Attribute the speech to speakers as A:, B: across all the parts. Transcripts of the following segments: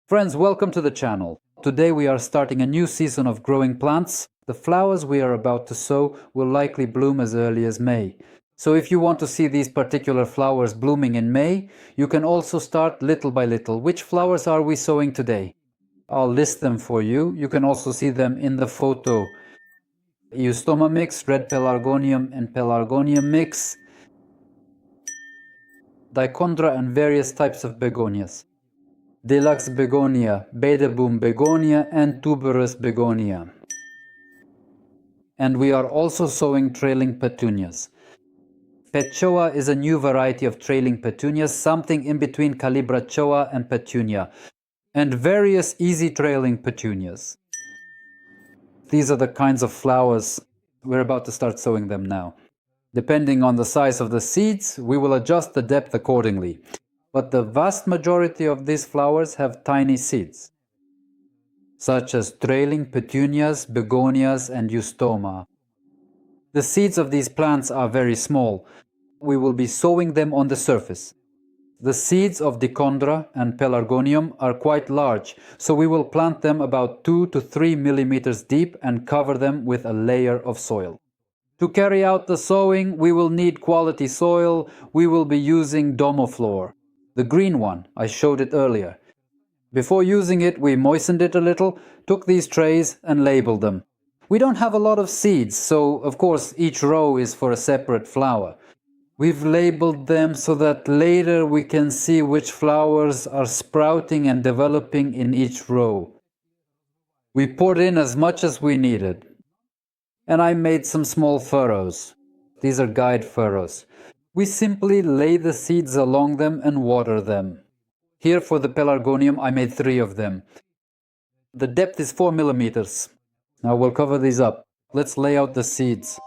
A: Friends, welcome to the channel. Today we are starting a new season of growing plants. The flowers we are about to sow will likely bloom as early as May. So if you want to see these particular flowers blooming in May, you can also start little by little. Which flowers are we sowing today? I'll list them for you. You can also see them in the photo. Eustoma mix, red pelargonium and pelargonium mix, dichondra and various types of begonias. Deluxe begonia, Bedelboom begonia and tuberous begonia. And we are also sowing trailing petunias. Pechoa is a new variety of trailing petunias, something in between calibrachoa and petunia, and various easy trailing petunias. These are the kinds of flowers. We're about to start sowing them now. Depending on the size of the seeds, we will adjust the depth accordingly. But the vast majority of these flowers have tiny seeds, such as trailing petunias, begonias, and eustoma. The seeds of these plants are very small. We will be sowing them on the surface. The seeds of dichondra and pelargonium are quite large, so we will plant them about 2 to 3 millimeters deep and cover them with a layer of soil. To carry out the sowing, we will need quality soil. We will be using Domoflor, the green one. I showed it earlier. Before using it, we moistened it a little, took these trays and labeled them. We don't have a lot of seeds, so of course each row is for a separate flower. We've labeled them so that later we can see which flowers are sprouting and developing in each row. We poured in as much as we needed. And I made some small furrows. These are guide furrows. We simply lay the seeds along them and water them. Here for the pelargonium, I made 3 of them. The depth is 4 millimeters. Now we'll cover these up. Let's lay out the seeds.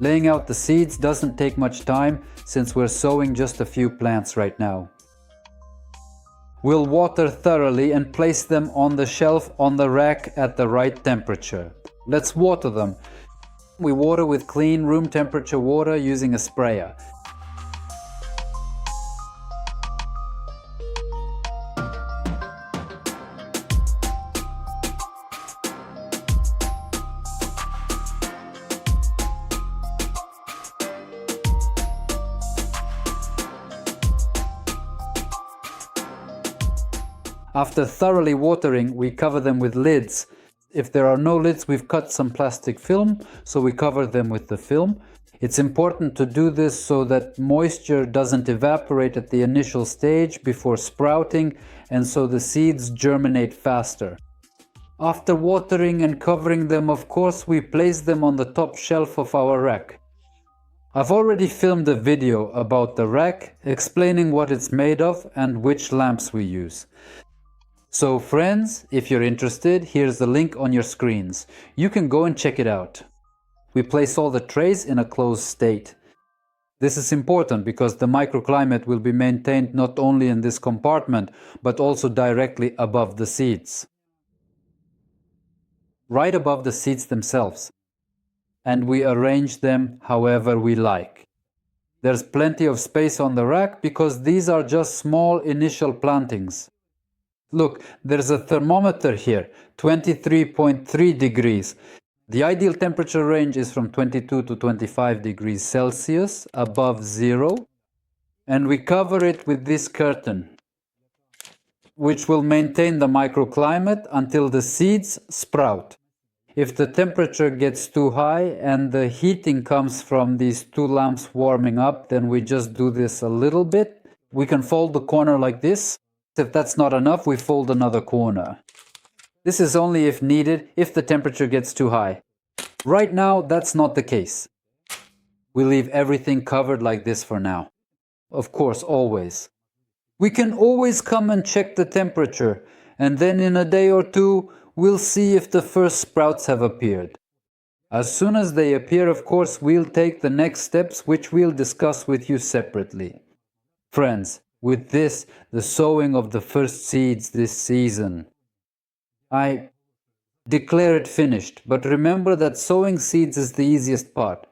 A: Laying out the seeds doesn't take much time since we're sowing just a few plants right now. We'll water thoroughly and place them on the shelf on the rack at the right temperature. Let's water them. We water with clean room temperature water using a sprayer. After thoroughly watering, we cover them with lids. If there are no lids, we've cut some plastic film, so we cover them with the film. It's important to do this so that moisture doesn't evaporate at the initial stage before sprouting, and so the seeds germinate faster. After watering and covering them, of course, we place them on the top shelf of our rack. I've already filmed a video about the rack, explaining what it's made of and which lamps we use. So friends, if you're interested, here's the link on your screens. You can go and check it out. We place all the trays in a closed state. This is important because the microclimate will be maintained not only in this compartment, but also directly above the seeds. Right above the seeds themselves. And we arrange them however we like. There's plenty of space on the rack because these are just small initial plantings. Look, there's a thermometer here, 23.3 degrees. The ideal temperature range is from 22 to 25 degrees Celsius, above zero. And we cover it with this curtain, which will maintain the microclimate until the seeds sprout. If the temperature gets too high and the heating comes from these two lamps warming up, then we just do this a little bit. We can fold the corner like this. If that's not enough, we fold another corner. This is only if needed, if the temperature gets too high. Right now, that's not the case. We leave everything covered like this for now. Of course, always. We can always come and check the temperature, and then in a day or two, we'll see if the first sprouts have appeared. As soon as they appear, of course, we'll take the next steps, which we'll discuss with you separately. Friends, with this, the sowing of the first seeds this season, I declare it finished, but remember that sowing seeds is the easiest part.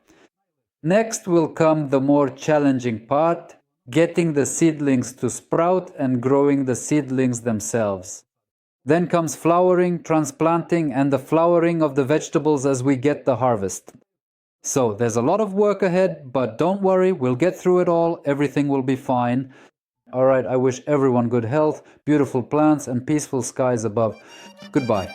A: Next will come the more challenging part, getting the seedlings to sprout and growing the seedlings themselves. Then comes flowering, transplanting, and the flowering of the vegetables as we get the harvest. So there's a lot of work ahead, but don't worry, we'll get through it all, everything will be fine. All right, I wish everyone good health, beautiful plants, and peaceful skies above. Goodbye.